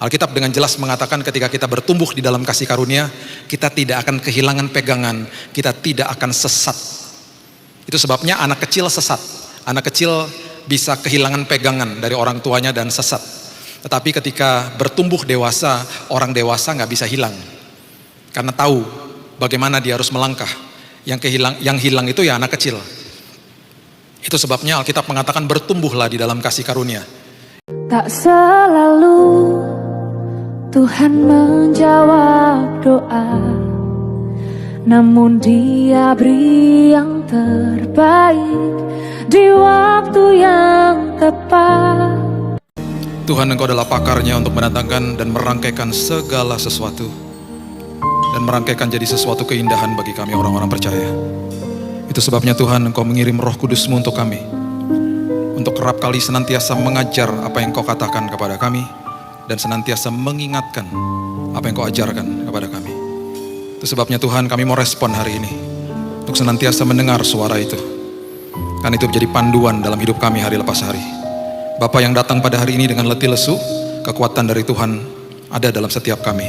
Alkitab dengan jelas mengatakan ketika kita bertumbuh di dalam kasih karunia, kita tidak akan kehilangan pegangan, kita tidak akan sesat. Itu sebabnya anak kecil sesat. Anak kecil bisa kehilangan pegangan dari orang tuanya dan sesat. Tetapi ketika bertumbuh dewasa, orang dewasa nggak bisa hilang. Karena tahu bagaimana dia harus melangkah. Yang hilang itu ya anak kecil. Itu sebabnya Alkitab mengatakan bertumbuhlah di dalam kasih karunia. Tak selalu Tuhan menjawab doa, namun Dia beri yang terbaik di waktu yang tepat. Tuhan, Engkau adalah pakarnya untuk mendatangkan dan merangkaikan segala sesuatu, dan merangkaikan jadi sesuatu keindahan bagi kami orang-orang percaya. Itu sebabnya Tuhan, Engkau mengirim Roh Kudus-Mu untuk kami, untuk kerap kali senantiasa mengajar apa yang Kau katakan kepada kami, dan senantiasa mengingatkan apa yang Kau ajarkan kepada kami. Itu sebabnya Tuhan, kami mau respon hari ini untuk senantiasa mendengar suara itu, karena itu menjadi panduan dalam hidup kami hari lepas hari. Bapa yang datang pada hari ini dengan letih lesu, kekuatan dari Tuhan ada dalam setiap kami,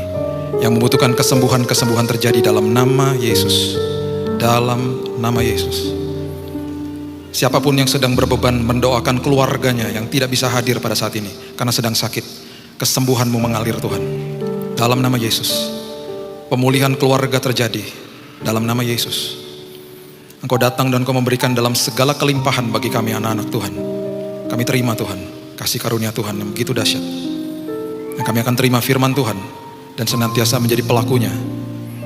yang membutuhkan kesembuhan-kesembuhan terjadi dalam nama Yesus. Dalam nama Yesus. Siapapun yang sedang berbeban mendoakan keluarganya yang tidak bisa hadir pada saat ini karena sedang sakit, kesembuhan-Mu mengalir Tuhan. Dalam nama Yesus. Pemulihan keluarga terjadi dalam nama Yesus. Engkau datang dan Engkau memberikan dalam segala kelimpahan bagi kami anak-anak Tuhan. Kami terima Tuhan, kasih karunia Tuhan yang begitu dahsyat. Dan kami akan terima firman Tuhan dan senantiasa menjadi pelakunya.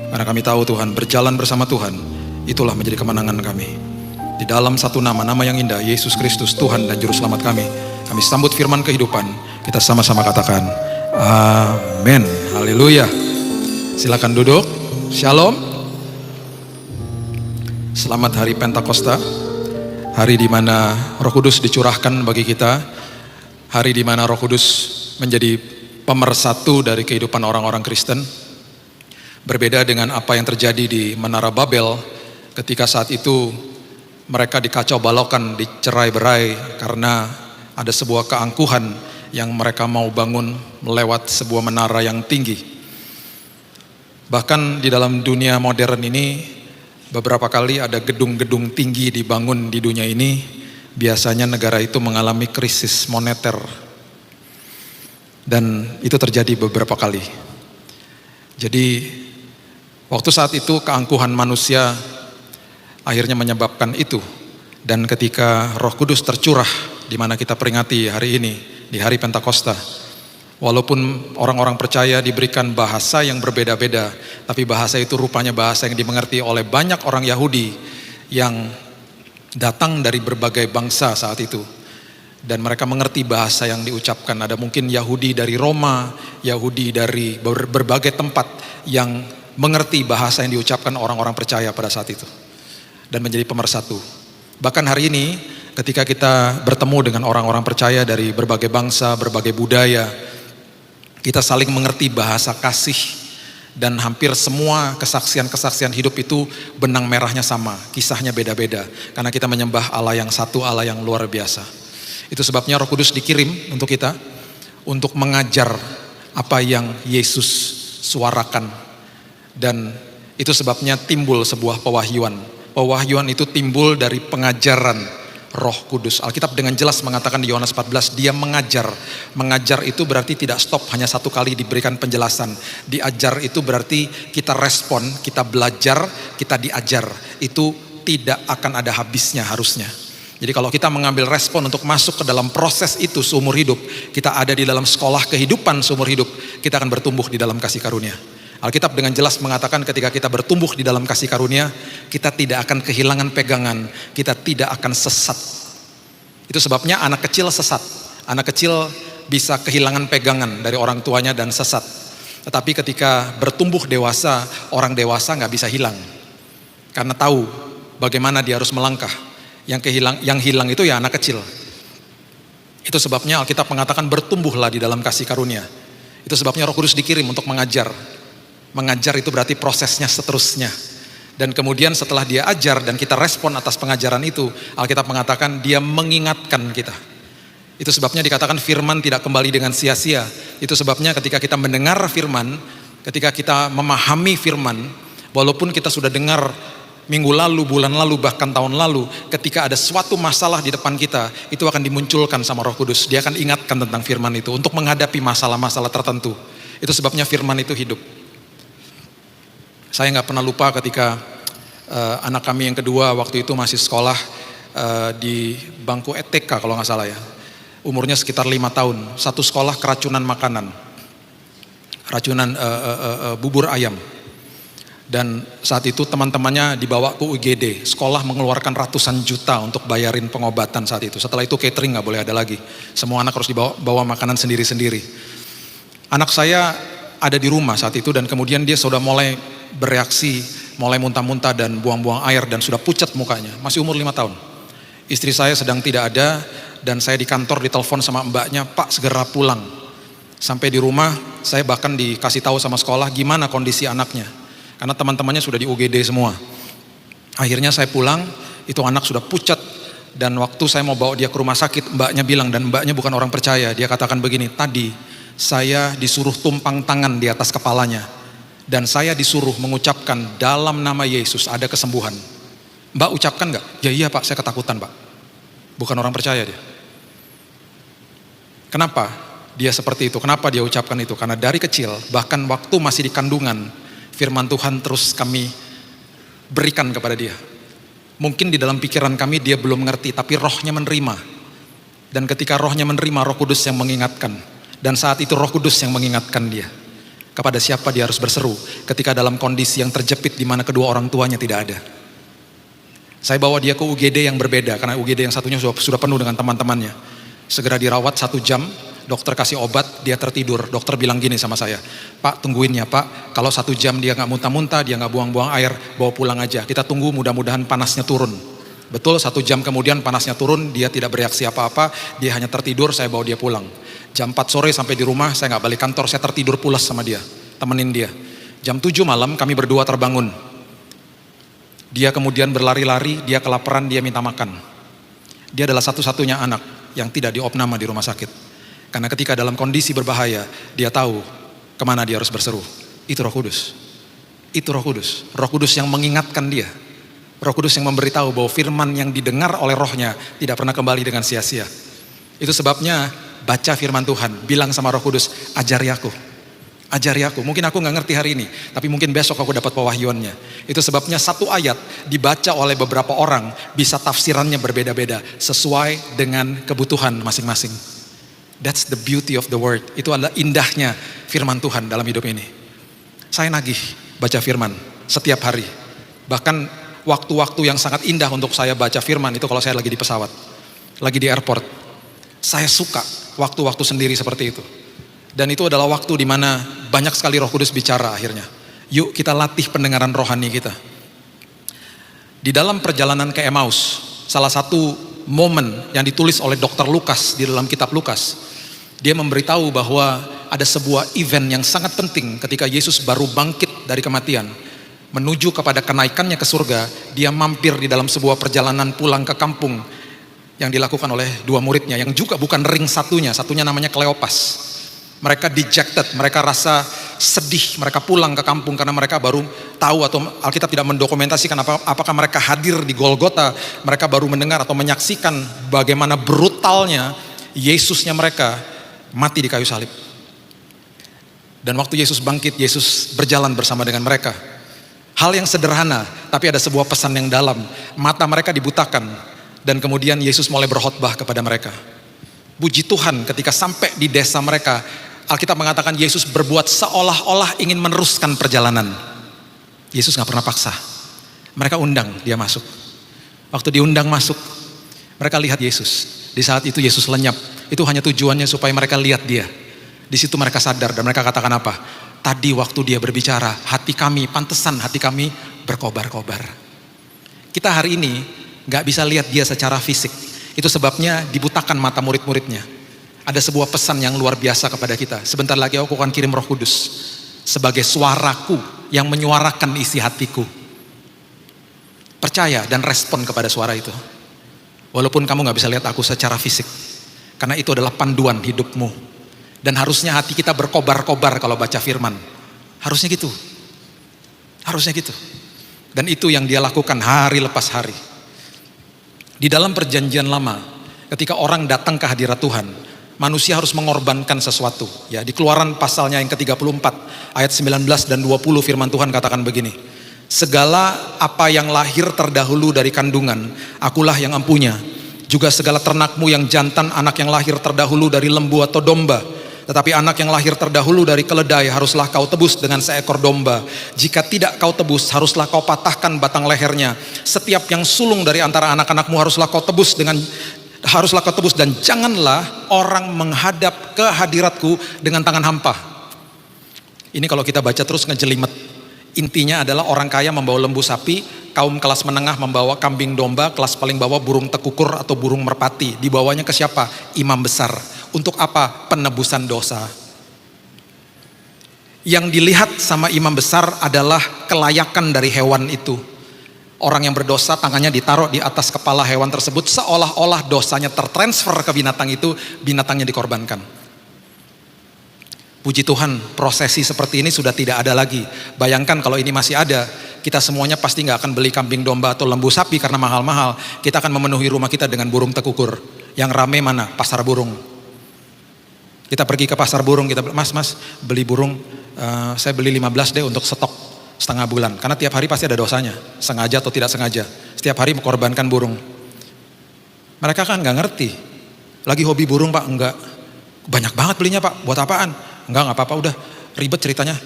Karena kami tahu Tuhan, berjalan bersama Tuhan, itulah menjadi kemenangan kami. Di dalam satu nama yang indah, Yesus Kristus, Tuhan dan Juru Selamat kami sambut firman kehidupan. Kita sama-sama katakan, amin. Haleluya. Silakan duduk. Shalom. Selamat hari Pentakosta, hari di mana Roh Kudus dicurahkan bagi kita, hari di mana Roh Kudus menjadi pemersatu dari kehidupan orang-orang Kristen. Berbeda dengan apa yang terjadi di Menara Babel, ketika saat itu mereka dikacau balaukan, dicerai-berai karena ada sebuah keangkuhan yang mereka mau bangun melewat sebuah menara yang tinggi. Bahkan di dalam dunia modern ini, beberapa kali ada gedung-gedung tinggi dibangun di dunia ini, biasanya negara itu mengalami krisis moneter. Dan itu terjadi beberapa kali. Jadi waktu saat itu keangkuhan manusia akhirnya menyebabkan itu. Dan ketika Roh Kudus tercurah di mana kita peringati hari ini, di hari Pentakosta, walaupun orang-orang percaya diberikan bahasa yang berbeda-beda, tapi bahasa itu rupanya bahasa yang dimengerti oleh banyak orang Yahudi yang datang dari berbagai bangsa saat itu. Dan mereka mengerti bahasa yang diucapkan. Ada mungkin Yahudi dari Roma, Yahudi dari berbagai tempat yang mengerti bahasa yang diucapkan orang-orang percaya pada saat itu. Dan menjadi pemersatu. Bahkan hari ini ketika kita bertemu dengan orang-orang percaya dari berbagai bangsa, berbagai budaya, kita saling mengerti bahasa kasih. Dan hampir semua kesaksian-kesaksian hidup itu benang merahnya sama, kisahnya beda-beda. Karena kita menyembah Allah yang satu, Allah yang luar biasa. Itu sebabnya Roh Kudus dikirim untuk kita, untuk mengajar apa yang Yesus suarakan. Dan itu sebabnya timbul sebuah pewahyuan. Pewahyuan itu timbul dari pengajaran Roh Kudus. Alkitab dengan jelas mengatakan di Yohanes 14, dia mengajar. Mengajar itu berarti tidak stop hanya satu kali diberikan penjelasan. Diajar itu berarti kita respon, kita belajar, kita diajar. Itu tidak akan ada habisnya harusnya. Jadi kalau kita mengambil respon untuk masuk ke dalam proses itu seumur hidup, kita ada di dalam sekolah kehidupan seumur hidup, kita akan bertumbuh di dalam kasih karunia. Alkitab dengan jelas mengatakan ketika kita bertumbuh di dalam kasih karunia, kita tidak akan kehilangan pegangan, kita tidak akan sesat. Itu sebabnya anak kecil sesat. Anak kecil bisa kehilangan pegangan dari orang tuanya dan sesat. Tetapi ketika bertumbuh dewasa, orang dewasa nggak bisa hilang. Karena tahu bagaimana dia harus melangkah. Yang hilang itu ya anak kecil. Itu sebabnya Alkitab mengatakan bertumbuhlah di dalam kasih karunia. Itu sebabnya Roh Kudus dikirim untuk mengajar. Mengajar itu berarti prosesnya seterusnya. Dan kemudian setelah dia ajar dan kita respon atas pengajaran itu, Alkitab mengatakan dia mengingatkan kita. Itu sebabnya dikatakan firman tidak kembali dengan sia-sia. Itu sebabnya ketika kita mendengar firman, ketika kita memahami firman, walaupun kita sudah dengar minggu lalu, bulan lalu, bahkan tahun lalu, ketika ada suatu masalah di depan kita, itu akan dimunculkan sama Roh Kudus. Dia akan ingatkan tentang firman itu untuk menghadapi masalah-masalah tertentu. Itu sebabnya firman itu hidup. Saya nggak pernah lupa ketika anak kami yang kedua waktu itu masih sekolah di bangku ETK kalau nggak salah ya. Umurnya sekitar 5 tahun, satu sekolah keracunan makanan, racunan bubur ayam. Dan saat itu teman-temannya dibawa ke UGD, sekolah mengeluarkan ratusan juta untuk bayarin pengobatan saat itu. Setelah itu catering nggak boleh ada lagi, semua anak harus bawa makanan sendiri-sendiri. Anak saya ada di rumah saat itu dan kemudian dia sudah mulai bereaksi, mulai muntah-muntah dan buang-buang air dan sudah pucat mukanya, masih umur 5 tahun. Istri saya sedang tidak ada dan saya di kantor ditelepon sama mbaknya, Pak segera pulang. Sampai di rumah saya bahkan dikasih tahu sama sekolah gimana kondisi anaknya, karena teman-temannya sudah di UGD semua. Akhirnya saya pulang, itu anak sudah pucat dan waktu saya mau bawa dia ke rumah sakit, mbaknya bilang, dan mbaknya bukan orang percaya, dia katakan begini, tadi saya disuruh tumpang tangan di atas kepalanya dan saya disuruh mengucapkan dalam nama Yesus ada kesembuhan. Mbak ucapkan nggak? Ya iya Pak, saya ketakutan Pak. Bukan orang percaya dia. Kenapa dia seperti itu? Kenapa dia ucapkan itu? Karena dari kecil, bahkan waktu masih di kandungan, firman Tuhan terus kami berikan kepada dia. Mungkin di dalam pikiran kami dia belum mengerti, tapi rohnya menerima. Dan ketika rohnya menerima, Roh Kudus yang mengingatkan. Dan saat itu Roh Kudus yang mengingatkan dia. Kepada siapa dia harus berseru ketika dalam kondisi yang terjepit di mana kedua orang tuanya tidak ada. Saya bawa dia ke UGD yang berbeda, karena UGD yang satunya sudah penuh dengan teman-temannya. Segera dirawat 1 jam, dokter kasih obat, dia tertidur. Dokter bilang gini sama saya, Pak tungguin ya Pak, kalau 1 jam dia gak muntah-muntah, dia gak buang-buang air, bawa pulang aja. Kita tunggu mudah-mudahan panasnya turun. Betul 1 jam kemudian panasnya turun, dia tidak bereaksi apa-apa, dia hanya tertidur, saya bawa dia pulang. Jam 4 sore sampai di rumah, saya gak balik kantor, saya tertidur pulas sama dia, temenin dia. Jam 7 malam kami berdua terbangun. Dia kemudian berlari-lari, dia kelaparan, dia minta makan. Dia adalah satu-satunya anak yang tidak diopname di rumah sakit. Karena ketika dalam kondisi berbahaya, dia tahu kemana dia harus berseru. Itu Roh Kudus. Itu Roh Kudus. Roh Kudus yang mengingatkan dia. Roh Kudus yang memberitahu bahwa firman yang didengar oleh rohnya tidak pernah kembali dengan sia-sia. Itu sebabnya baca firman Tuhan, bilang sama Roh Kudus, ajari aku. Ajari aku, mungkin aku gak ngerti hari ini, tapi mungkin besok aku dapat pewahyuannya. Itu sebabnya satu ayat dibaca oleh beberapa orang, bisa tafsirannya berbeda-beda, sesuai dengan kebutuhan masing-masing. That's the beauty of the word. Itu adalah indahnya firman Tuhan dalam hidup ini. Saya nagih baca firman setiap hari. Bahkan waktu-waktu yang sangat indah untuk saya baca firman itu kalau saya lagi di pesawat, lagi di airport. Saya suka waktu-waktu sendiri seperti itu. Dan itu adalah waktu di mana banyak sekali Roh Kudus bicara akhirnya. Yuk kita latih pendengaran rohani kita. Di dalam perjalanan ke Emmaus, salah satu momen yang ditulis oleh Dr. Lukas di dalam kitab Lukas, dia memberitahu bahwa ada sebuah event yang sangat penting ketika Yesus baru bangkit dari kematian, menuju kepada kenaikannya ke surga. Dia mampir di dalam sebuah perjalanan pulang ke kampung yang dilakukan oleh 2 muridnya, yang juga bukan ring satunya namanya Kleopas. Mereka dejected, mereka rasa sedih, mereka pulang ke kampung karena mereka baru tahu, atau Alkitab tidak mendokumentasikan apakah mereka hadir di Golgota, mereka baru mendengar atau menyaksikan bagaimana brutalnya Yesusnya mereka mati di kayu salib. Dan waktu Yesus bangkit, Yesus berjalan bersama dengan mereka. Hal yang sederhana, tapi ada sebuah pesan yang dalam. Mata mereka dibutakan, dan kemudian Yesus mulai berkhotbah kepada mereka. Puji Tuhan ketika sampai di desa mereka, Alkitab mengatakan Yesus berbuat seolah-olah ingin meneruskan perjalanan. Yesus gak pernah paksa. Mereka undang dia masuk. Waktu diundang masuk, mereka lihat Yesus. Di saat itu Yesus lenyap. Itu hanya tujuannya supaya mereka lihat dia. Di situ mereka sadar dan mereka katakan apa? Tadi waktu dia berbicara, hati kami, pantesan hati kami berkobar-kobar. Kita hari ini gak bisa lihat dia secara fisik. Itu sebabnya dibutakan mata murid-muridnya. Ada sebuah pesan yang luar biasa kepada kita. Sebentar lagi aku akan kirim Roh Kudus sebagai suaraku yang menyuarakan isi hatiku. Percaya dan respon kepada suara itu. Walaupun kamu gak bisa lihat aku secara fisik, Karena itu adalah panduan hidupmu. Dan harusnya hati kita berkobar-kobar kalau baca firman. Harusnya gitu. Harusnya gitu. Dan itu yang dia lakukan hari lepas hari. Di dalam perjanjian lama, ketika orang datang ke hadirat Tuhan, manusia harus mengorbankan sesuatu. Ya, di Keluaran pasalnya yang ke-34, ayat 19 dan 20 firman Tuhan katakan begini. Segala apa yang lahir terdahulu dari kandungan, akulah yang empunya. Juga segala ternakmu yang jantan, anak yang lahir terdahulu dari lembu atau domba. Tetapi anak yang lahir terdahulu dari keledai haruslah kau tebus dengan seekor domba. Jika tidak kau tebus, haruslah kau patahkan batang lehernya. Setiap yang sulung dari antara anak-anakmu haruslah kau tebus dan janganlah orang menghadap ke hadiratku dengan tangan hampa. Ini kalau kita baca terus ngejelimet. Intinya adalah orang kaya membawa lembu sapi, kaum kelas menengah membawa kambing domba, kelas paling bawah burung tekukur atau burung merpati. Dibawanya ke siapa? Imam besar. Untuk apa? Penebusan dosa. Yang dilihat sama imam besar adalah kelayakan dari hewan itu. Orang yang berdosa tangannya ditaruh di atas kepala hewan tersebut, seolah-olah dosanya tertransfer ke binatang itu, binatangnya dikorbankan. Puji Tuhan, prosesi seperti ini sudah tidak ada lagi. Bayangkan kalau ini masih ada, kita semuanya pasti nggak akan beli kambing domba atau lembu sapi karena mahal-mahal. Kita akan memenuhi rumah kita dengan burung tekukur. Yang rame mana? Pasar burung. Kita pergi ke pasar burung, kita mas beli burung, saya beli 15 deh untuk stok setengah bulan. Karena tiap hari pasti ada dosanya, sengaja atau tidak sengaja. Setiap hari mengorbankan burung. Mereka kan nggak ngerti. Lagi hobi burung pak? Enggak. Banyak banget belinya pak, buat apaan? Enggak apa-apa, udah ribet ceritanya,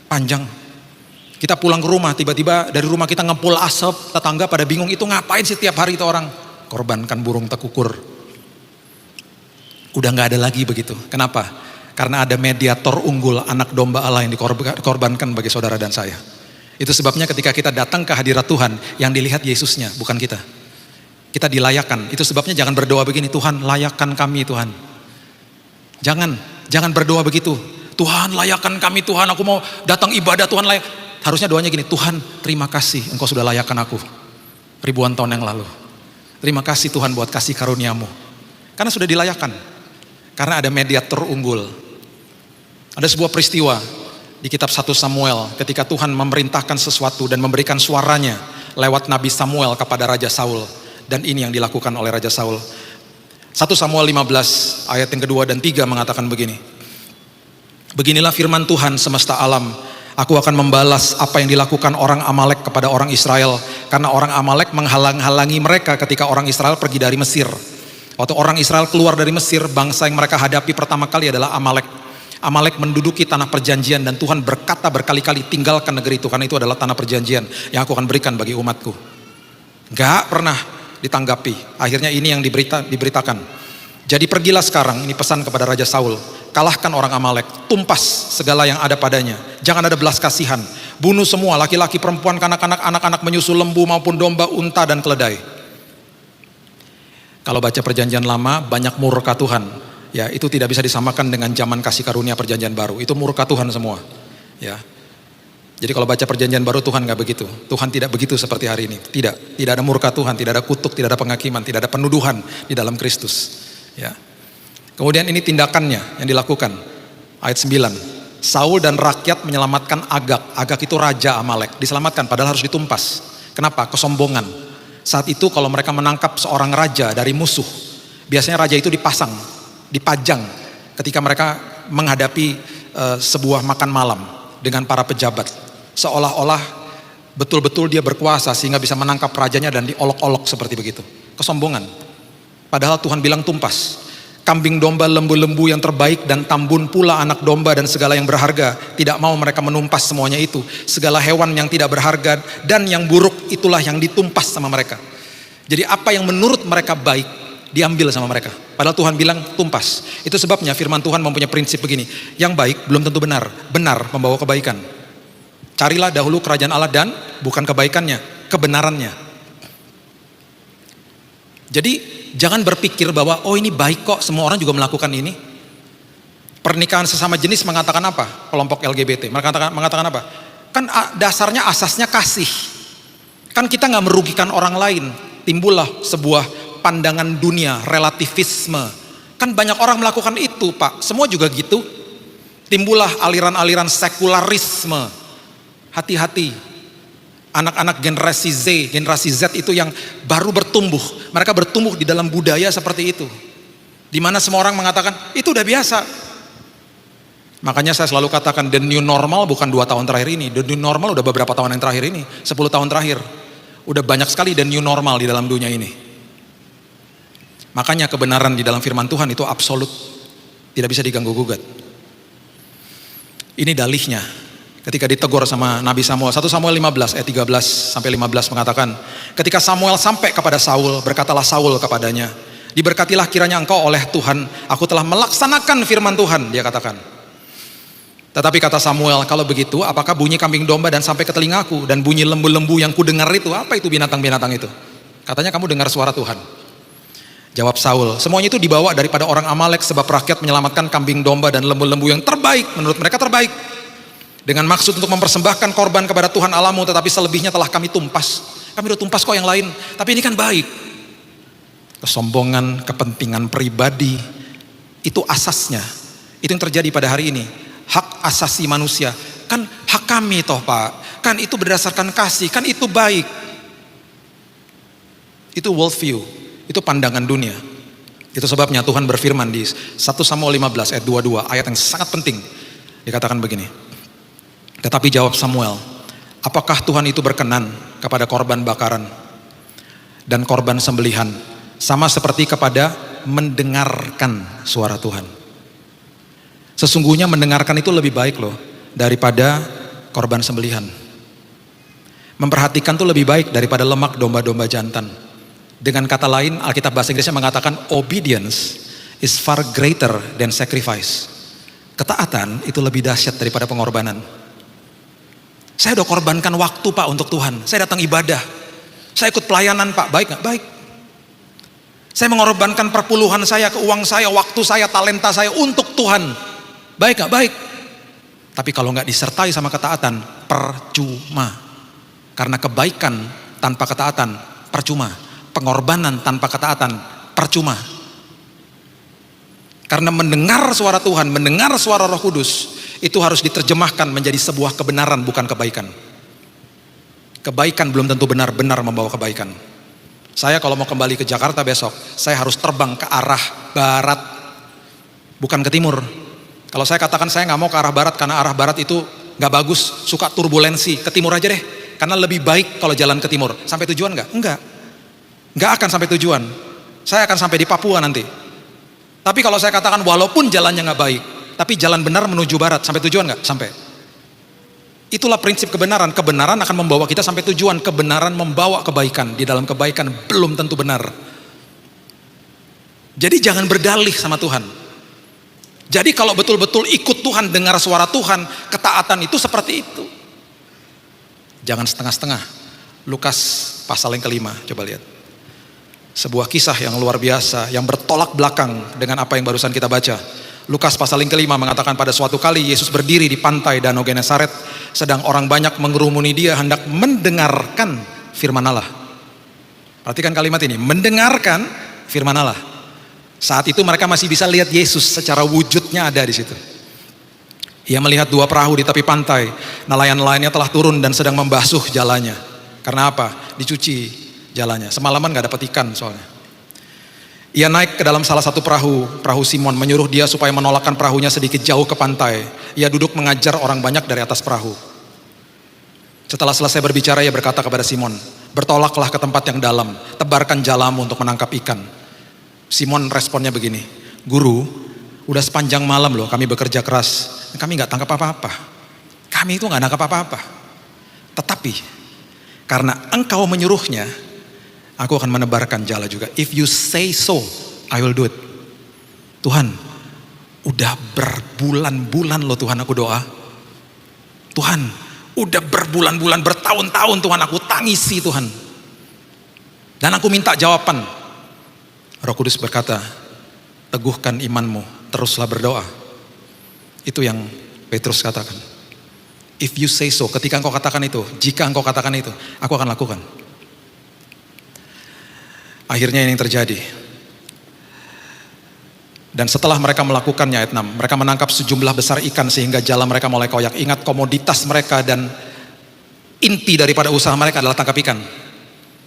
panjang. Kita pulang ke rumah, tiba-tiba dari rumah kita ngepul asap, tetangga pada bingung, itu ngapain sih tiap hari itu orang? Korbankan burung tekukur. Udah gak ada lagi begitu. Kenapa? Karena ada mediator unggul, anak domba Allah yang dikorbankan bagi saudara dan saya. Itu sebabnya ketika kita datang ke hadirat Tuhan, yang dilihat Yesusnya, bukan kita. Kita dilayakan. Itu sebabnya jangan berdoa begini, Tuhan layakkan kami Tuhan. Jangan berdoa begitu. Tuhan layakkan kami Tuhan, aku mau datang ibadah Tuhan layak. Harusnya doanya gini, Tuhan terima kasih engkau sudah layakkan aku ribuan tahun yang lalu. Terima kasih Tuhan buat kasih karuniamu. Karena sudah dilayakkan. Karena ada mediator unggul. Ada sebuah peristiwa di kitab 1 Samuel ketika Tuhan memerintahkan sesuatu dan memberikan suaranya lewat Nabi Samuel kepada Raja Saul. Dan ini yang dilakukan oleh Raja Saul. 1 Samuel 15 ayat yang kedua dan 3 mengatakan begini. Beginilah firman Tuhan semesta alam. Aku akan membalas apa yang dilakukan orang Amalek kepada orang Israel. Karena orang Amalek menghalang-halangi mereka ketika orang Israel pergi dari Mesir. Waktu orang Israel keluar dari Mesir, bangsa yang mereka hadapi pertama kali adalah Amalek. Amalek menduduki tanah perjanjian dan Tuhan berkata berkali-kali tinggalkan negeri itu. Karena itu adalah tanah perjanjian yang aku akan berikan bagi umatku. Gak pernah ditanggapi. Akhirnya ini yang diberitakan. Jadi pergilah sekarang, ini pesan kepada Raja Saul. Kalahkan orang Amalek, tumpas segala yang ada padanya. Jangan ada belas kasihan. Bunuh semua laki-laki, perempuan, kanak-kanak, anak-anak menyusul lembu maupun domba, unta dan keledai. Kalau baca perjanjian lama, banyak murka Tuhan. Ya, itu tidak bisa disamakan dengan zaman kasih karunia perjanjian baru. Itu murka Tuhan semua. Ya. Jadi kalau baca perjanjian baru Tuhan gak begitu. Tuhan tidak begitu seperti hari ini. Tidak ada murka Tuhan, tidak ada kutuk, tidak ada penghakiman, tidak ada penuduhan di dalam Kristus. Ya. Kemudian ini tindakannya yang dilakukan. Ayat 9. Saul dan rakyat menyelamatkan Agag. Agag itu raja Amalek. Diselamatkan padahal harus ditumpas. Kenapa? Kesombongan. Saat itu kalau mereka menangkap seorang raja dari musuh, biasanya raja itu dipajang ketika mereka menghadapi sebuah makan malam dengan para pejabat. Seolah-olah betul-betul dia berkuasa sehingga bisa menangkap rajanya dan diolok-olok seperti begitu. Kesombongan. Padahal Tuhan bilang tumpas. Kambing domba, lembu-lembu yang terbaik dan tambun pula anak domba dan segala yang berharga. Tidak mau mereka menumpas semuanya itu. Segala hewan yang tidak berharga dan yang buruk itulah yang ditumpas sama mereka. Jadi apa yang menurut mereka baik diambil sama mereka. Padahal Tuhan bilang tumpas. Itu sebabnya firman Tuhan mempunyai prinsip begini. Yang baik belum tentu benar. Benar membawa kebaikan. Carilah dahulu kerajaan Allah dan bukan kebaikannya, kebenarannya. Jadi jangan berpikir bahwa oh ini baik kok, semua orang juga melakukan ini. Pernikahan sesama jenis mengatakan apa? Kelompok LGBT mengatakan apa? Kan dasarnya asasnya kasih. Kan kita gak merugikan orang lain. Timbullah sebuah pandangan dunia, relativisme. Kan banyak orang melakukan itu, Pak. Semua juga gitu. Timbullah aliran-aliran sekularisme. Hati-hati. Anak-anak generasi Z itu yang baru bertumbuh. Mereka bertumbuh di dalam budaya seperti itu. Di mana semua orang mengatakan, itu udah biasa. Makanya saya selalu katakan, the new normal bukan 2 tahun terakhir ini. The new normal udah beberapa tahun yang terakhir ini. 10 tahun terakhir. Udah banyak sekali the new normal di dalam dunia ini. Makanya kebenaran di dalam firman Tuhan itu absolut. Tidak bisa diganggu-gugat. Ini dalihnya. Ketika ditegur sama Nabi Samuel. 1 Samuel 15 ayat 13 sampai 15 mengatakan, ketika Samuel sampai kepada Saul, berkatalah Saul kepadanya, diberkatilah kiranya engkau oleh Tuhan, aku telah melaksanakan firman Tuhan, dia katakan. Tetapi kata Samuel, kalau begitu apakah bunyi kambing domba dan sampai ke telingaku, dan bunyi lembu-lembu yang kudengar itu, apa itu binatang-binatang itu? Katanya kamu dengar suara Tuhan. Jawab Saul, semuanya itu dibawa daripada orang Amalek sebab rakyat menyelamatkan kambing domba dan lembu-lembu yang terbaik, menurut mereka terbaik, dengan maksud untuk mempersembahkan korban kepada Tuhan Allahmu, tetapi selebihnya telah kami tumpas. Kami udah tumpas kok yang lain, tapi ini kan baik. Kesombongan, kepentingan pribadi, itu asasnya. Itu yang terjadi pada hari ini. Hak asasi manusia, kan hak kami toh Pak, kan itu berdasarkan kasih, kan itu baik. Itu worldview, itu pandangan dunia. Itu sebabnya Tuhan berfirman di 1 Samuel 15 ayat 22, ayat yang sangat penting. Dikatakan begini, tetapi jawab Samuel, apakah Tuhan itu berkenan kepada korban bakaran dan korban sembelihan, sama seperti kepada mendengarkan suara Tuhan? Sesungguhnya mendengarkan itu lebih baik loh daripada korban sembelihan. Memperhatikan itu lebih baik daripada lemak domba-domba jantan. Dengan kata lain, Alkitab bahasa Inggrisnya mengatakan obedience is far greater than sacrifice. Ketaatan itu lebih dahsyat daripada pengorbanan. Saya udah korbankan waktu Pak untuk Tuhan. Saya datang ibadah. Saya ikut pelayanan Pak, baik gak? Baik. Saya mengorbankan perpuluhan saya, keuangan saya, waktu saya, talenta saya untuk Tuhan. Baik gak? Baik. Tapi kalau gak disertai sama ketaatan, percuma. Karena kebaikan tanpa ketaatan, percuma. Pengorbanan tanpa ketaatan, percuma. Karena mendengar suara Tuhan, mendengar suara Roh Kudus, itu harus diterjemahkan menjadi sebuah kebenaran, bukan kebaikan. Kebaikan belum tentu benar-benar membawa kebaikan. Saya kalau mau kembali ke Jakarta besok, saya harus terbang ke arah barat, bukan ke timur. Kalau saya katakan saya nggak mau ke arah barat karena arah barat itu nggak bagus, suka turbulensi, ke timur aja deh. Karena lebih baik kalau jalan ke timur. Sampai tujuan nggak? Nggak akan sampai tujuan. Saya akan sampai di Papua nanti. Tapi kalau saya katakan walaupun jalannya nggak baik, tapi jalan benar menuju barat, sampai tujuan nggak? Sampai. Itulah prinsip kebenaran. Kebenaran akan membawa kita sampai tujuan. Kebenaran membawa kebaikan. Di dalam kebaikan belum tentu benar. Jadi jangan berdalih sama Tuhan. Jadi kalau betul-betul ikut Tuhan, dengar suara Tuhan, ketaatan itu seperti itu. Jangan setengah-setengah. Lukas pasal yang kelima, coba lihat. Sebuah kisah yang luar biasa, yang bertolak belakang dengan apa yang barusan kita baca. Lukas pasal yang kelima mengatakan pada suatu kali Yesus berdiri di pantai Danau Genesaret, sedang orang banyak mengerumuni dia hendak mendengarkan firman Allah. Perhatikan kalimat ini, mendengarkan firman Allah. Saat itu mereka masih bisa lihat Yesus secara wujudnya ada di situ. Ia melihat 2 perahu di tepi pantai, nelayan-nelayannya telah turun dan sedang membasuh jalannya. Karena apa? Dicuci jalannya. Semalaman gak dapat ikan soalnya. Ia naik ke dalam salah satu perahu Simon, menyuruh dia supaya menolakkan perahunya sedikit jauh ke pantai. Ia duduk mengajar orang banyak dari atas perahu. Setelah selesai berbicara, ia berkata kepada Simon, bertolaklah ke tempat yang dalam, tebarkan jalamu untuk menangkap ikan. Simon responnya begini, guru, udah sepanjang malam loh kami bekerja keras, kami gak tangkap apa-apa. Kami itu gak nangkap apa-apa. Tetapi, karena engkau menyuruhnya, aku akan menebarkan jala juga. If you say so, I will do it. Tuhan, udah berbulan-bulan loh Tuhan aku doa. Tuhan, udah berbulan-bulan, bertahun-tahun Tuhan aku tangisi Tuhan. Dan aku minta jawaban. Roh Kudus berkata, teguhkan imanmu, teruslah berdoa. Itu yang Petrus katakan. If you say so, ketika engkau katakan itu, jika engkau katakan itu, aku akan lakukan. Akhirnya ini yang terjadi. Dan setelah mereka melakukannya, ayat 6, mereka menangkap sejumlah besar ikan sehingga jala mereka mulai koyak. Ingat, komoditas mereka dan inti daripada usaha mereka adalah tangkap ikan.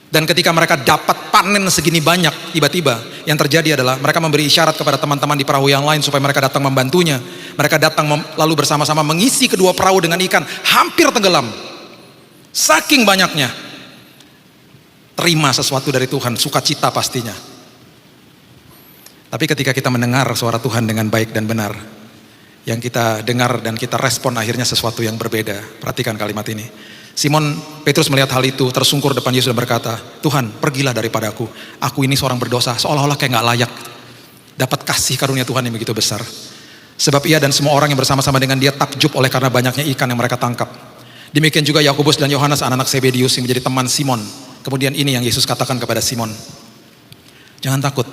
Dan ketika mereka dapat panen segini banyak, tiba-tiba yang terjadi adalah mereka memberi isyarat kepada teman-teman di perahu yang lain supaya mereka datang membantunya. Mereka datang lalu bersama-sama mengisi kedua perahu dengan ikan, hampir tenggelam. Saking banyaknya. Terima sesuatu dari Tuhan, sukacita pastinya. Tapi ketika kita mendengar suara Tuhan dengan baik dan benar, yang kita dengar dan kita respon akhirnya sesuatu yang berbeda. Perhatikan kalimat ini. Simon Petrus melihat hal itu, tersungkur depan Yesus dan berkata, Tuhan, pergilah daripadaku. Aku ini seorang berdosa, seolah-olah kayak gak layak dapat kasih karunia Tuhan yang begitu besar. Sebab ia dan semua orang yang bersama-sama dengan dia takjub oleh karena banyaknya ikan yang mereka tangkap. Demikian juga Yakobus dan Yohanes, anak-anak Zebedius yang menjadi teman Simon. Kemudian ini yang Yesus katakan kepada Simon, jangan takut.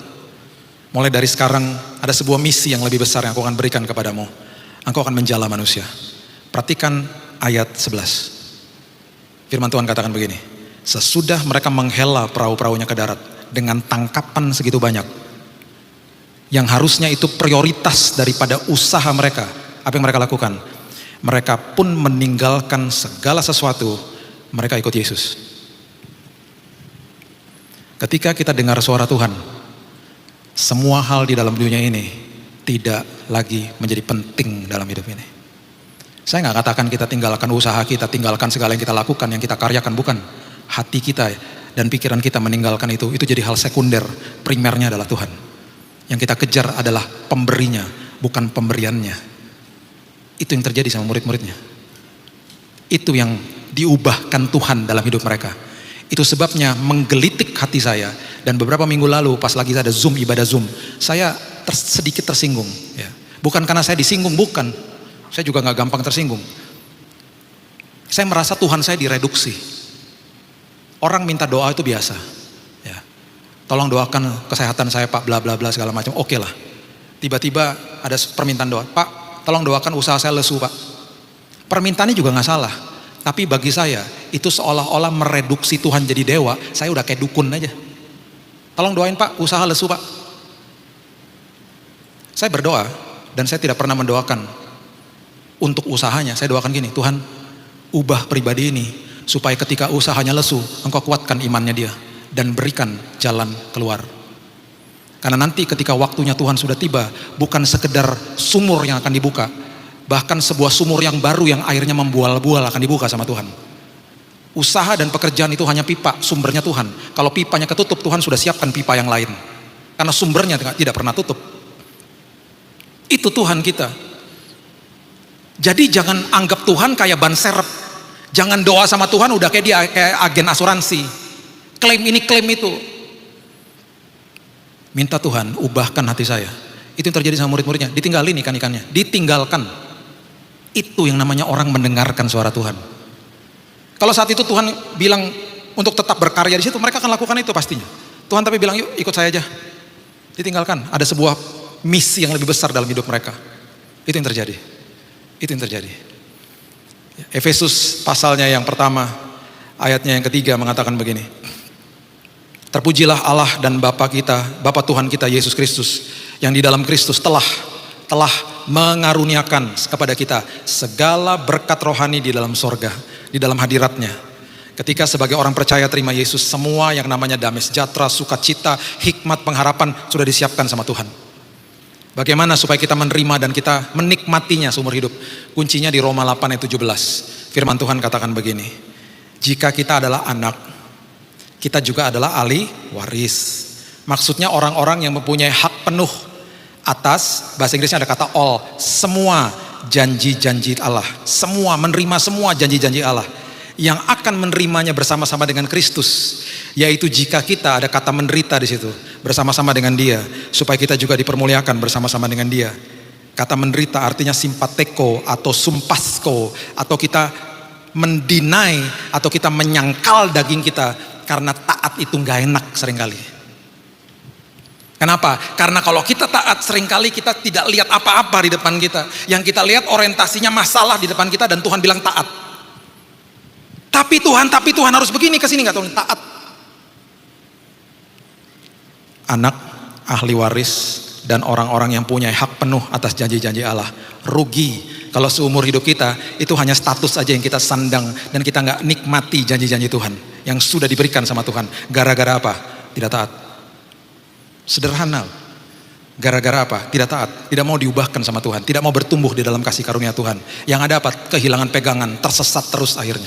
Mulai dari sekarang ada sebuah misi yang lebih besar yang aku akan berikan kepadamu. Engkau akan menjala manusia. Perhatikan ayat 11. Firman Tuhan katakan begini. Sesudah mereka menghela perahu-perahunya ke darat dengan tangkapan segitu banyak, yang harusnya itu prioritas daripada usaha mereka, apa yang mereka lakukan? Mereka pun meninggalkan segala sesuatu, mereka ikut Yesus. Ketika kita dengar suara Tuhan, semua hal di dalam dunia ini tidak lagi menjadi penting dalam hidup ini. Saya nggak katakan kita tinggalkan usaha kita, tinggalkan segala yang kita lakukan, yang kita karyakan, bukan. Hati kita dan pikiran kita meninggalkan itu jadi hal sekunder. Primernya adalah Tuhan. Yang kita kejar adalah pemberinya, bukan pemberiannya. Itu yang terjadi sama murid-muridnya. Itu yang diubahkan Tuhan dalam hidup mereka. Itu sebabnya menggelitik hati saya. Dan beberapa minggu lalu pas lagi ada Zoom, ibadah Zoom, saya sedikit tersinggung. Ya. Bukan karena saya disinggung, bukan. Saya juga gak gampang tersinggung. Saya merasa Tuhan saya direduksi. Orang minta doa itu biasa. Ya. Tolong doakan kesehatan saya Pak, bla bla bla segala macam. Oke lah. Tiba-tiba ada permintaan doa. Pak, tolong doakan usaha saya lesu Pak. Permintaannya juga gak salah. Tapi bagi saya, itu seolah-olah mereduksi Tuhan jadi dewa. Saya udah kayak dukun aja. Tolong doain Pak, usaha lesu Pak. Saya berdoa, dan saya tidak pernah mendoakan untuk usahanya. Saya doakan gini, Tuhan, ubah pribadi ini, supaya ketika usahanya lesu, Engkau kuatkan imannya dia, dan berikan jalan keluar. Karena nanti ketika waktunya Tuhan sudah tiba, bukan sekedar sumur yang akan dibuka, bahkan sebuah sumur yang baru yang airnya membual-bual akan dibuka sama Tuhan. Usaha dan pekerjaan itu hanya pipa, sumbernya Tuhan. Kalau pipanya ketutup, Tuhan sudah siapkan pipa yang lain. Karena sumbernya tidak pernah tutup. Itu Tuhan kita. Jadi jangan anggap Tuhan kayak ban serep. Jangan doa sama Tuhan udah kayak dia kayak agen asuransi. Klaim ini, klaim itu. Minta Tuhan, ubahkan hati saya. Itu yang terjadi sama murid-muridnya. Ditinggalin ikan-ikannya. Ditinggalkan. Itu yang namanya orang mendengarkan suara Tuhan. Kalau saat itu Tuhan bilang untuk tetap berkarya di situ, mereka akan lakukan itu pastinya. Tuhan tapi bilang, yuk ikut saya aja. Ditinggalkan. Ada sebuah misi yang lebih besar dalam hidup mereka. Itu yang terjadi. Itu yang terjadi. Efesus pasalnya yang pertama, ayatnya yang ketiga mengatakan begini. Terpujilah Allah dan Bapa kita, Bapa Tuhan kita Yesus Kristus, yang di dalam Kristus telah mengaruniakan kepada kita segala berkat rohani di dalam sorga, di dalam hadiratnya. Ketika sebagai orang percaya terima Yesus, semua yang namanya damai sejahtera, sukacita, hikmat, pengharapan sudah disiapkan sama Tuhan. Bagaimana supaya kita menerima dan kita menikmatinya seumur hidup? Kuncinya di Roma 8 ayat 17. Firman Tuhan katakan begini, jika kita adalah anak, kita juga adalah ahli waris. Maksudnya orang-orang yang mempunyai hak penuh atas, bahasa Inggrisnya ada kata all, semua janji-janji Allah. Semua, menerima semua janji-janji Allah. Yang akan menerimanya bersama-sama dengan Kristus. Yaitu jika kita, ada kata menderita di situ, bersama-sama dengan dia, supaya kita juga dipermuliakan bersama-sama dengan dia. Kata menderita artinya simpateko atau sumpasko, atau kita mendinai, atau kita menyangkal daging kita, karena taat itu gak enak seringkali. Kenapa? Karena kalau kita taat seringkali kita tidak lihat apa-apa di depan kita. Yang kita lihat orientasinya masalah di depan kita dan Tuhan bilang taat. Tapi Tuhan harus begini kesini, gak tahu taat. Anak ahli waris dan orang-orang yang punya hak penuh atas janji-janji Allah. Rugi kalau seumur hidup kita itu hanya status aja yang kita sandang dan kita nggak nikmati janji-janji Tuhan yang sudah diberikan sama Tuhan. Gara-gara apa? Tidak taat. Sederhana. Gara-gara apa? Tidak taat. Tidak mau diubahkan sama Tuhan. Tidak mau bertumbuh di dalam kasih karunia Tuhan. Yang ada apa? Kehilangan pegangan, tersesat terus akhirnya.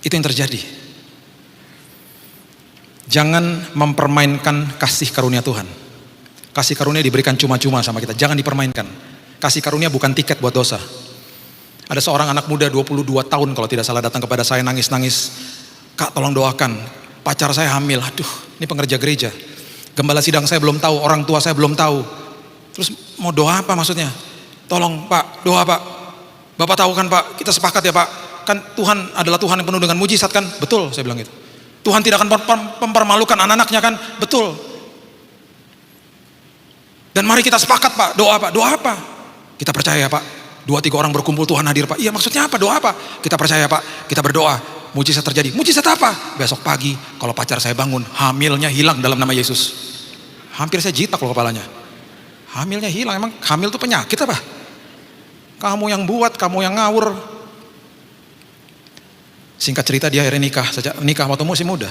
Itu yang terjadi. Jangan mempermainkan kasih karunia Tuhan. Kasih karunia diberikan cuma-cuma sama kita. Jangan dipermainkan. Kasih karunia bukan tiket buat dosa. Ada seorang anak muda 22 tahun kalau tidak salah datang kepada saya nangis-nangis. Kak, tolong doakan. Pacar saya hamil. Aduh, ini pengerja gereja. Gembala sidang saya belum tahu. Orang tua saya belum tahu. Terus mau doa apa maksudnya? Tolong Pak, doa Pak. Bapak tahu kan Pak, kita sepakat ya Pak. Kan Tuhan adalah Tuhan yang penuh dengan mujizat kan? Betul, saya bilang gitu. Tuhan tidak akan mempermalukan anak-anaknya kan? Betul. Dan mari kita sepakat Pak, doa Pak. Doa apa? Kita percaya Pak. 2-3 orang berkumpul Tuhan hadir Pak. Iya maksudnya apa? Doa apa? Kita percaya Pak. Kita berdoa. Mujizat terjadi. Mujizat apa? Besok pagi kalau pacar saya bangun, hamilnya hilang dalam nama Yesus. Hampir saya jitak loh kepalanya. Hamilnya hilang. Emang hamil itu penyakit apa? Kamu yang buat, kamu yang ngawur. Singkat cerita dia akhirnya nikah waktu masih muda.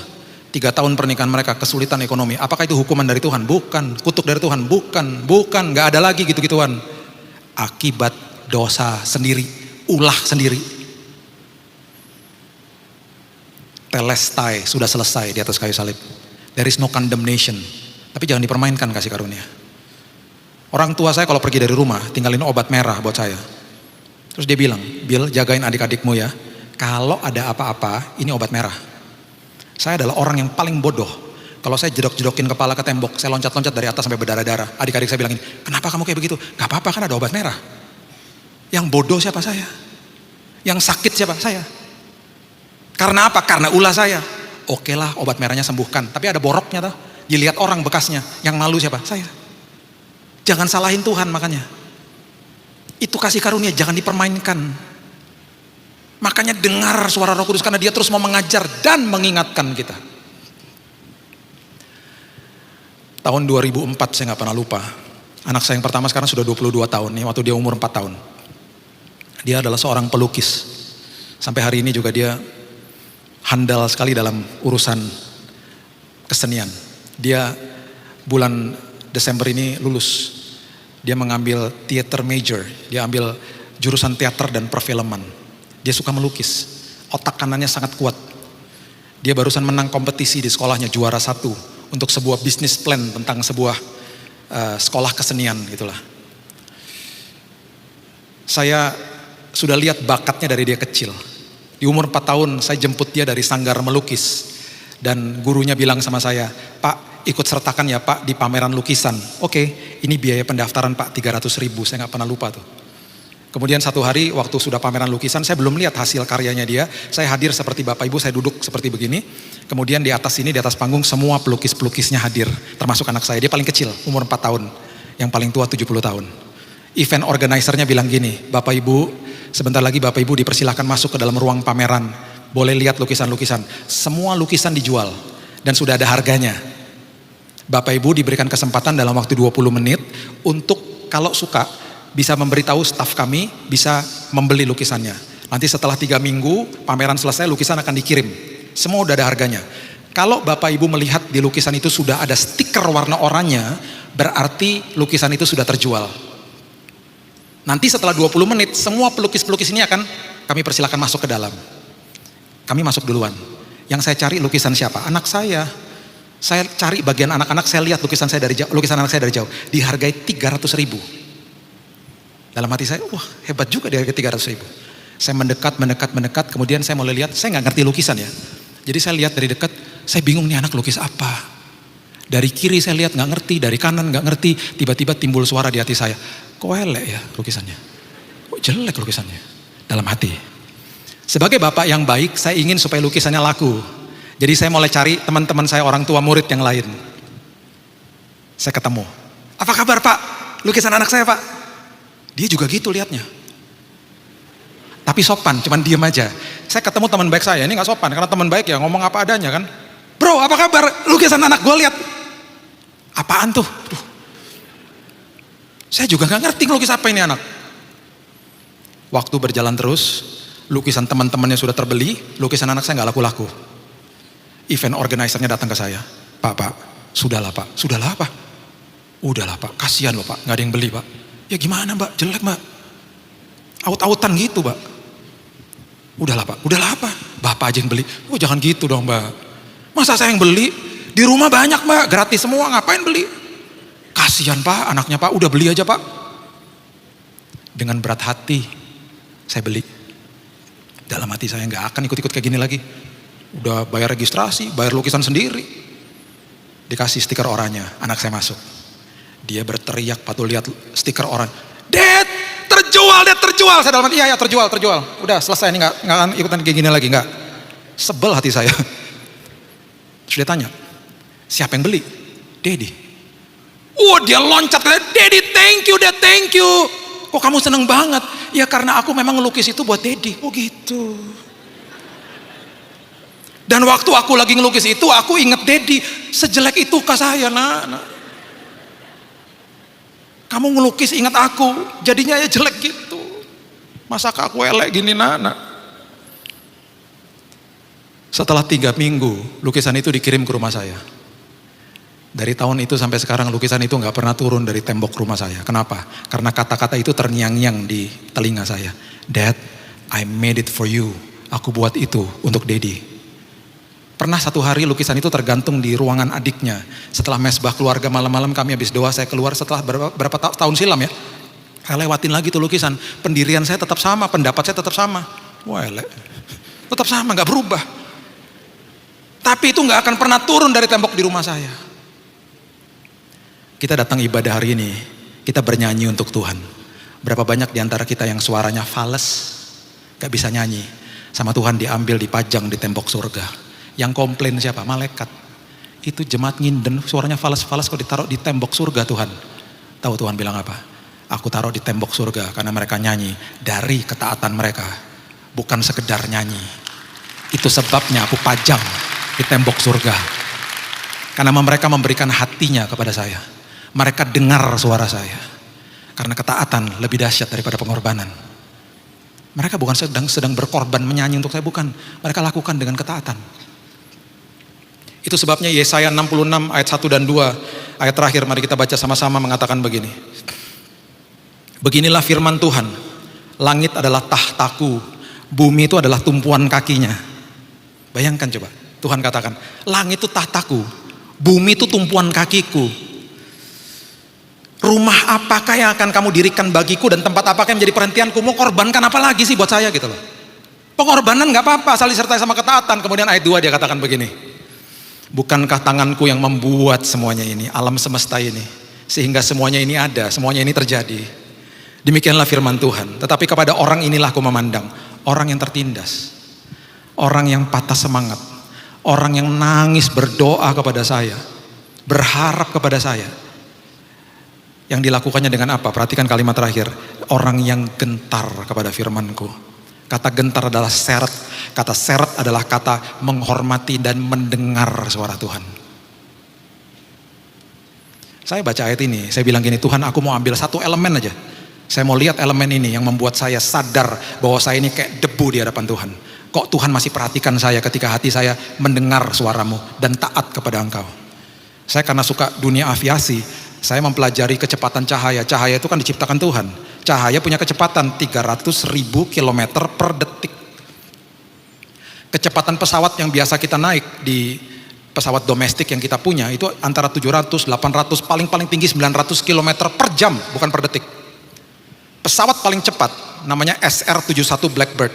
3 tahun pernikahan mereka, kesulitan ekonomi. Apakah itu hukuman dari Tuhan? Bukan. Kutuk dari Tuhan? Bukan. Gak ada lagi gitu-gituan. Akibat dosa sendiri, ulah sendiri. Telestai, sudah selesai di atas kayu salib. There is no condemnation. Tapi jangan dipermainkan kasih karunia. Orang tua saya kalau pergi dari rumah tinggalin obat merah buat saya. Terus dia bilang, Bill jagain adik-adikmu ya. Kalau ada apa-apa, ini obat merah. Saya adalah orang yang paling bodoh. Kalau saya jedok-jedokin kepala ke tembok, saya loncat-loncat dari atas sampai berdarah-darah. Adik-adik saya bilang, kenapa kamu kayak begitu? Gak apa-apa kan ada obat merah. Yang bodoh siapa? Saya. Yang sakit siapa? Saya. Karena apa? Karena ulah saya. Oke lah obat merahnya sembuhkan. Tapi ada boroknya tuh. Dilihat orang bekasnya. Yang malu siapa? Saya. Jangan salahin Tuhan makanya. Itu kasih karunia, jangan dipermainkan. Makanya dengar suara Roh Kudus karena dia terus mau mengajar dan mengingatkan kita. Tahun 2004 saya gak pernah lupa. Anak saya yang pertama sekarang sudah 22 tahun nih, waktu dia umur 4 tahun. Dia adalah seorang pelukis. Sampai hari ini juga dia handal sekali dalam urusan kesenian. Dia bulan Desember ini lulus. Dia mengambil theater major. Dia ambil jurusan teater dan perfilman. Dia suka melukis, otak kanannya sangat kuat. Dia barusan menang kompetisi di sekolahnya, juara 1 untuk sebuah bisnis plan tentang sebuah sekolah kesenian gitulah. Saya sudah lihat bakatnya dari dia kecil. Di umur 4 tahun saya jemput dia dari sanggar melukis. Dan gurunya bilang sama saya, Pak ikut sertakan ya Pak di pameran lukisan. Oke, ini biaya pendaftaran Pak 300.000, saya gak pernah lupa tuh. Kemudian satu hari waktu sudah pameran lukisan, saya belum lihat hasil karyanya dia. Saya hadir seperti Bapak Ibu, saya duduk seperti begini. Kemudian di atas sini, di atas panggung semua pelukis-pelukisnya hadir. Termasuk anak saya, dia paling kecil, umur 4 tahun. Yang paling tua 70 tahun. Event organizer-nya bilang gini, Bapak Ibu, sebentar lagi Bapak Ibu dipersilahkan masuk ke dalam ruang pameran. Boleh lihat lukisan-lukisan. Semua lukisan dijual dan sudah ada harganya. Bapak Ibu diberikan kesempatan dalam waktu 20 menit untuk kalau suka bisa memberitahu staf kami, bisa membeli lukisannya. Nanti setelah 3 minggu pameran selesai, lukisan akan dikirim. Semua udah ada harganya. Kalau Bapak Ibu melihat di lukisan itu sudah ada stiker warna oranye, berarti lukisan itu sudah terjual. Nanti setelah 20 menit, semua pelukis-pelukis ini akan kami persilakan masuk ke dalam. Kami masuk duluan. Yang saya cari lukisan siapa? Anak saya. Saya cari bagian anak-anak, saya lihat lukisan anak saya dari jauh. Dihargai 300.000. Dalam hati saya, wah hebat juga dia harga 300.000. Saya mendekat, kemudian saya mulai lihat, saya gak ngerti lukisan ya. Jadi saya lihat dari dekat, saya bingung nih anak lukis apa. Dari kiri saya lihat gak ngerti, dari kanan gak ngerti, tiba-tiba timbul suara di hati saya. Kok elek ya lukisannya? Kok jelek lukisannya? Dalam hati. Sebagai bapak yang baik, saya ingin supaya lukisannya laku. Jadi saya mulai cari teman-teman saya, orang tua murid yang lain. Saya ketemu. Apa kabar Pak? Lukisan anak saya Pak? Dia juga gitu liatnya. Tapi sopan, cuman diem aja. Saya ketemu teman baik saya, ini gak sopan. Karena teman baik ya ngomong apa adanya kan. Bro apa kabar? Lukisan anak gue lihat. Apaan tuh? Duh, Saya juga gak ngerti ngelukis apa ini anak. Waktu berjalan terus, lukisan teman-temannya sudah terbeli, lukisan anak saya gak laku-laku. Event organizer-nya datang ke saya. Pak, sudahlah pak, udahlah pak, kasihan loh pak, gak ada yang beli pak. Ya gimana mbak, jelek mbak, aut-autan gitu mbak. Udahlah pak, bapak aja yang beli. Oh jangan gitu dong mbak, masa saya yang beli, di rumah banyak mbak, gratis semua, ngapain beli? Kasihan pak, anaknya pak, udah beli aja pak. Dengan berat hati, saya beli. Dalam hati saya gak akan ikut-ikut kayak gini lagi. Udah bayar registrasi, bayar lukisan sendiri. Dikasih stiker oranye, anak saya masuk. Dia berteriak, Pak tuh lihat stiker oranye. Dad, terjual. Saya dalam hati, iya terjual. Udah selesai, ini gak akan ikutan kayak gini lagi, gak. Sebel hati saya. Sudah tanya, siapa yang beli? Daddy. Dia loncat, Daddy thank you, Dad thank you. Kok kamu seneng banget? Ya karena aku memang ngelukis itu buat Daddy. Oh gitu. Dan waktu aku lagi ngelukis itu, aku inget Daddy. Sejelek itukah saya, nak? Kamu ngelukis ingat aku, jadinya ya jelek gitu. Masa aku elek gini, nak? Setelah 3 minggu, lukisan itu dikirim ke rumah saya. Dari tahun itu sampai sekarang lukisan itu gak pernah turun dari tembok rumah saya. Kenapa? Karena kata-kata itu terngiang-ngiang di telinga saya. Dad, I made it for you. Aku buat itu untuk Daddy. Pernah satu hari lukisan itu tergantung di ruangan adiknya. Setelah mesbah keluarga malam-malam kami habis doa, saya keluar setelah berapa tahun silam ya. Saya lewatin lagi tuh lukisan. Pendirian saya tetap sama, pendapat saya tetap sama. Wah elek. Tetap sama, gak berubah. Tapi itu gak akan pernah turun dari tembok di rumah saya. Kita datang ibadah hari ini, kita bernyanyi untuk Tuhan. Berapa banyak di antara kita yang suaranya fales, gak bisa nyanyi. Sama Tuhan diambil, dipajang di tembok surga. Yang komplain siapa? Malaikat. Itu jemaat nginden, suaranya fales-fales kok ditaruh di tembok surga Tuhan. Tahu Tuhan bilang apa? Aku taruh di tembok surga karena mereka nyanyi dari ketaatan mereka. Bukan sekedar nyanyi. Itu sebabnya aku pajang di tembok surga. Karena mereka memberikan hatinya kepada saya. Mereka dengar suara saya. Karena ketaatan lebih dahsyat daripada pengorbanan. Mereka bukan sedang berkorban menyanyi untuk saya, bukan. Mereka lakukan dengan ketaatan. Itu sebabnya Yesaya 66 ayat 1 dan 2 ayat terakhir mari kita baca sama-sama mengatakan begini. Beginilah firman Tuhan, langit adalah tahtaku, bumi itu adalah tumpuan kakinya. Bayangkan coba, Tuhan katakan, langit itu tahtaku, bumi itu tumpuan kakiku. Rumah apakah yang akan kamu dirikan bagiku dan tempat apakah yang menjadi perhentianku? Mau korbankan apa lagi sih buat saya gitu loh. Pengorbanan gak apa-apa, asal disertai sama ketaatan. Kemudian ayat 2 dia katakan begini. Bukankah tanganku yang membuat semuanya ini, alam semesta ini, sehingga semuanya ini ada, semuanya ini terjadi. Demikianlah firman Tuhan. Tetapi kepada orang inilah aku memandang, orang yang tertindas, orang yang patah semangat, orang yang nangis berdoa kepada saya, berharap kepada saya. Yang dilakukannya dengan apa? Perhatikan kalimat terakhir, orang yang gentar kepada firmanku. Kata gentar adalah seret. Kata seret adalah kata menghormati dan mendengar suara Tuhan. Saya baca ayat ini, saya bilang gini, Tuhan aku mau ambil satu elemen aja. Saya mau lihat elemen ini yang membuat saya sadar bahwa saya ini kayak debu di hadapan Tuhan. Kok Tuhan masih perhatikan saya ketika hati saya mendengar suaramu dan taat kepada Engkau. Saya karena suka dunia aviasi, saya mempelajari kecepatan cahaya. Cahaya itu kan diciptakan Tuhan. Cahaya punya kecepatan 300.000 km per detik. Kecepatan pesawat yang biasa kita naik di pesawat domestik yang kita punya itu antara 700, 800, paling tinggi 900 km per jam, bukan per detik. Pesawat paling cepat namanya SR-71 Blackbird.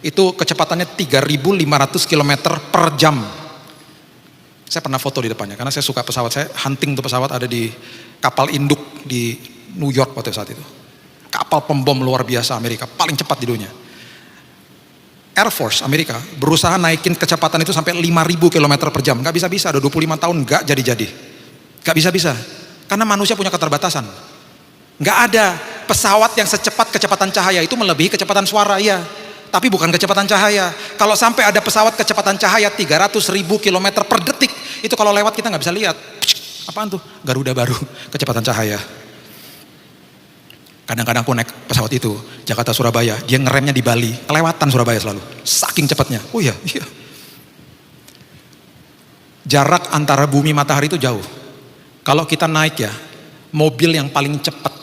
Itu kecepatannya 3.500 km per jam. Saya pernah foto di depannya karena saya suka pesawat. Saya hunting tuh pesawat, ada di kapal induk di New York waktu saat itu. Kapal pembom luar biasa Amerika, paling cepat di dunia. Air Force Amerika berusaha naikin kecepatan itu sampai 5.000 km per jam. Gak bisa-bisa, udah 25 tahun gak jadi-jadi. Gak bisa-bisa, karena manusia punya keterbatasan. Gak ada pesawat yang secepat kecepatan cahaya, itu melebihi kecepatan suara, ya. Tapi bukan kecepatan cahaya. Kalau sampai ada pesawat kecepatan cahaya 300.000 km per detik, itu kalau lewat kita gak bisa lihat. Apaan tuh? Garuda baru, kecepatan cahaya. Kadang-kadang aku naik pesawat itu, Jakarta Surabaya, dia ngeremnya di Bali, kelewatan Surabaya selalu. Saking cepatnya. Oh iya. Jarak antara bumi matahari itu jauh. Kalau kita naik ya, mobil yang paling cepat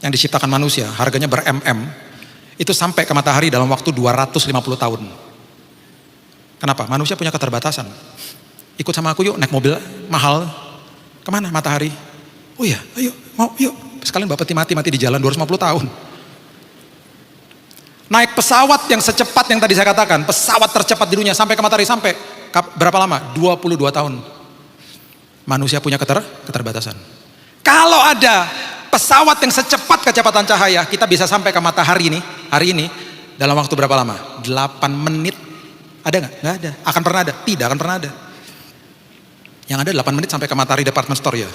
yang diciptakan manusia, harganya ber-mm, itu sampai ke matahari dalam waktu 250 tahun. Kenapa? Manusia punya keterbatasan. Ikut sama aku yuk naik mobil mahal. Kemana? Matahari. Oh iya, ayo, mau yuk. Sekalian bapak mati di jalan 250 tahun. Naik pesawat yang secepat yang tadi saya katakan, pesawat tercepat di dunia sampai ke matahari, sampai berapa lama? 22 tahun. Manusia punya keterbatasan. Kalau ada pesawat yang secepat kecepatan cahaya, kita bisa sampai ke matahari nih, hari ini, dalam waktu berapa lama? 8 menit. Ada nggak? Nggak ada. Akan pernah ada? Tidak akan pernah ada. Yang ada 8 menit sampai ke matahari department store ya.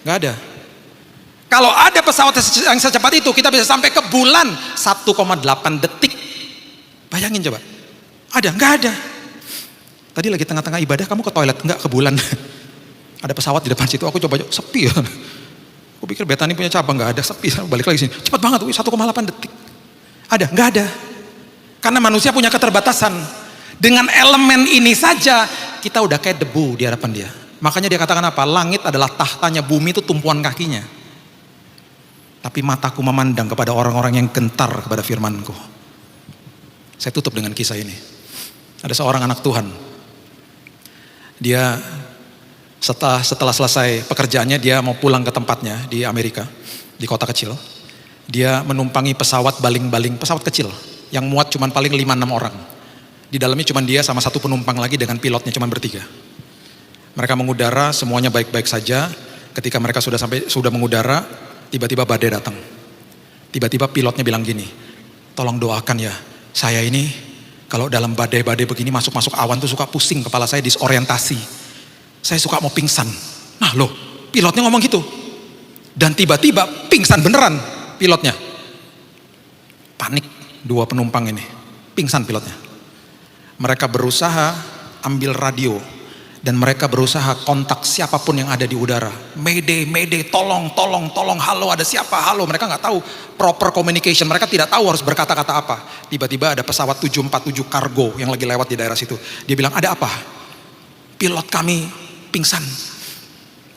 Nggak ada. Kalau ada pesawat yang secepat itu, kita bisa sampai ke bulan 1,8 detik. Bayangin coba. Ada? Nggak ada. Tadi lagi tengah-tengah ibadah, kamu ke toilet? Nggak, ke bulan. Ada pesawat di depan situ, aku coba, sepi ya. Aku pikir Betani punya cabang, nggak ada, sepi. Balik lagi sini. Cepat banget, 1,8 detik. Ada? Nggak ada. Karena manusia punya keterbatasan. Dengan elemen ini saja, kita udah kayak debu di hadapan dia. Makanya dia katakan apa? Langit adalah tahtanya, bumi itu tumpuan kakinya. Tapi mataku memandang kepada orang-orang yang gentar kepada firmanku. Saya tutup dengan kisah ini. Ada seorang anak Tuhan. Dia setelah selesai pekerjaannya, dia mau pulang ke tempatnya di Amerika, di kota kecil. Dia menumpangi pesawat baling-baling, pesawat kecil yang muat cuma paling 5-6 orang. Di dalamnya cuma dia sama satu penumpang lagi dengan pilotnya cuma bertiga. Mereka mengudara, semuanya baik-baik saja. Ketika mereka sudah mengudara, tiba-tiba badai datang. Tiba-tiba pilotnya bilang gini, tolong doakan ya, saya ini kalau dalam badai-badai begini masuk-masuk awan tuh suka pusing, kepala saya disorientasi. Saya suka mau pingsan. Nah loh, pilotnya ngomong gitu. Dan tiba-tiba pingsan beneran pilotnya. Panik 2 penumpang ini, pingsan pilotnya. Mereka berusaha ambil radio. Dan mereka berusaha kontak siapapun yang ada di udara. Mayday, mayday, tolong, halo, ada siapa, halo. Mereka nggak tahu proper communication, mereka tidak tahu harus berkata-kata apa. Tiba-tiba ada pesawat 747 kargo yang lagi lewat di daerah situ. Dia bilang, ada apa? Pilot kami pingsan.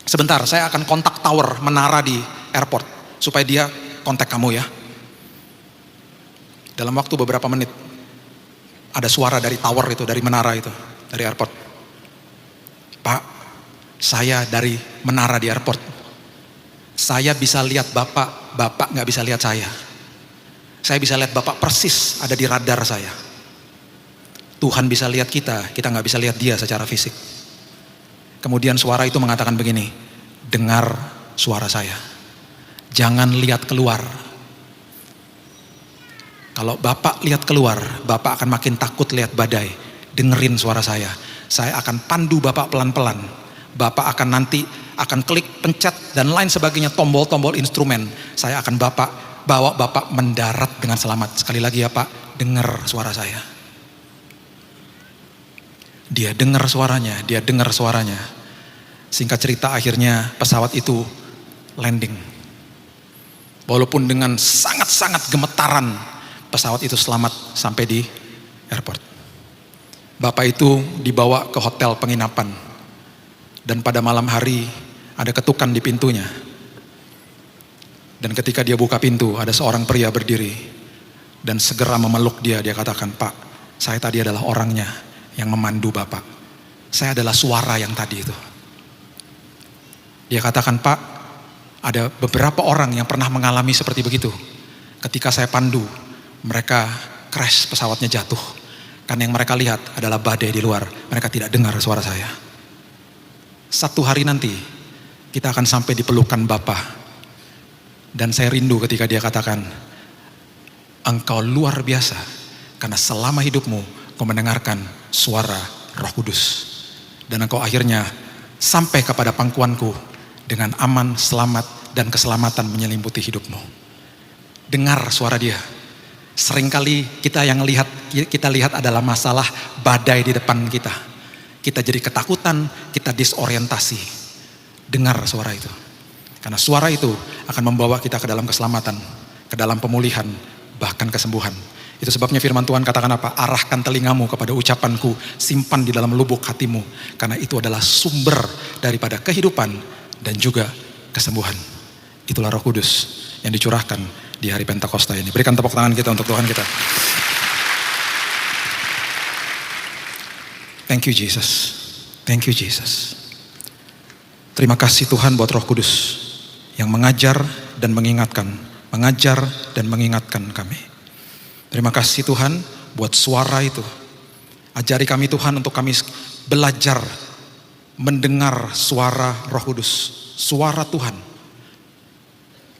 Sebentar, saya akan kontak tower menara di airport. Supaya dia kontak kamu ya. Dalam waktu beberapa menit, ada suara dari tower itu, dari menara itu, dari airport. Pak, saya dari menara di airport. Saya bisa lihat Bapak, Bapak nggak bisa lihat saya. Saya bisa lihat Bapak persis ada di radar saya. Tuhan bisa lihat kita nggak bisa lihat dia secara fisik. Kemudian suara itu mengatakan begini, dengar suara saya. Jangan lihat keluar. Kalau Bapak lihat keluar, Bapak akan makin takut lihat badai. Dengerin suara saya. Saya akan pandu Bapak pelan-pelan. Bapak akan klik, pencet, dan lain sebagainya, tombol-tombol instrumen. Saya akan bawa Bapak mendarat dengan selamat. Sekali lagi ya Pak, dengar suara saya. Dia dengar suaranya. Singkat cerita, akhirnya pesawat itu landing. Walaupun dengan sangat-sangat gemetaran, pesawat itu selamat sampai di airport. Bapak itu dibawa ke hotel penginapan. Dan pada malam hari ada ketukan di pintunya. Dan ketika dia buka pintu, ada seorang pria berdiri. Dan segera memeluk dia katakan, Pak, saya tadi adalah orangnya yang memandu Bapak. Saya adalah suara yang tadi itu. Dia katakan, Pak, ada beberapa orang yang pernah mengalami seperti begitu. Ketika saya pandu, mereka crash, pesawatnya jatuh. Karena yang mereka lihat adalah badai di luar. Mereka tidak dengar suara saya. Satu hari nanti kita akan sampai di pelukan Bapa. Dan saya rindu ketika dia katakan, engkau luar biasa. Karena selama hidupmu kau mendengarkan suara Roh Kudus. Dan engkau akhirnya sampai kepada pangkuanku dengan aman, selamat, dan keselamatan menyelimuti hidupmu. Dengar suara dia. Seringkali kita lihat adalah masalah badai di depan kita. Kita jadi ketakutan, kita disorientasi. Dengar suara itu. Karena suara itu akan membawa kita ke dalam keselamatan, ke dalam pemulihan, bahkan kesembuhan. Itu sebabnya firman Tuhan katakan apa? Arahkan telingamu kepada ucapanku, simpan di dalam lubuk hatimu. Karena itu adalah sumber daripada kehidupan dan juga kesembuhan. Itulah Roh Kudus yang dicurahkan di hari Pentakosta ini. Berikan tepuk tangan kita untuk Tuhan kita. Thank you Jesus. Thank you Jesus. Terima kasih Tuhan buat Roh Kudus yang mengajar dan mengingatkan kami. Terima kasih Tuhan buat suara itu. Ajari kami Tuhan untuk kami belajar mendengar suara Roh Kudus, suara Tuhan.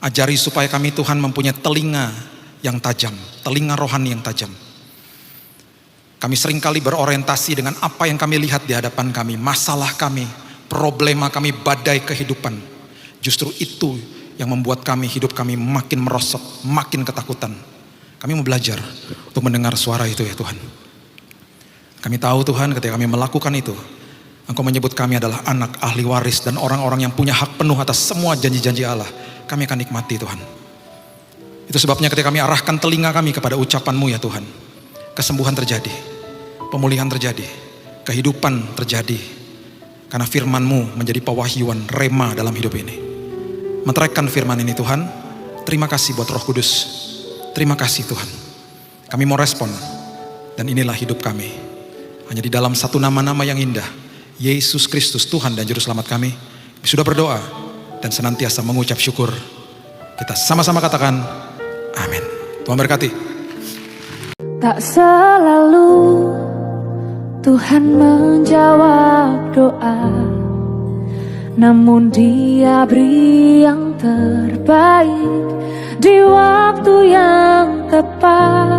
Ajari supaya kami Tuhan mempunyai telinga yang tajam, telinga rohani yang tajam. Kami seringkali berorientasi dengan apa yang kami lihat di hadapan kami, masalah kami, problema kami, badai kehidupan. Justru itu yang membuat hidup kami makin merosot, makin ketakutan. Kami mau belajar untuk mendengar suara itu ya Tuhan. Kami tahu Tuhan ketika kami melakukan itu, Engkau menyebut kami adalah anak ahli waris dan orang-orang yang punya hak penuh atas semua janji-janji Allah. Kami akan nikmati Tuhan. Itu sebabnya ketika kami arahkan telinga kami kepada ucapan-Mu ya Tuhan, kesembuhan terjadi, pemulihan terjadi, kehidupan terjadi. Karena firman-Mu menjadi pewahyuan rema dalam hidup ini. Meteraikan firman ini Tuhan, terima kasih buat Roh Kudus. Terima kasih Tuhan. Kami mau respon. Dan inilah hidup kami. Hanya di dalam satu nama-nama yang indah, Yesus Kristus Tuhan dan Juru Selamat kami. Sudah berdoa dan senantiasa mengucap syukur. Kita sama-sama katakan amin. Tuhan berkati. Tak selalu Tuhan menjawab doa, namun Dia beri yang terbaik di waktu yang tepat.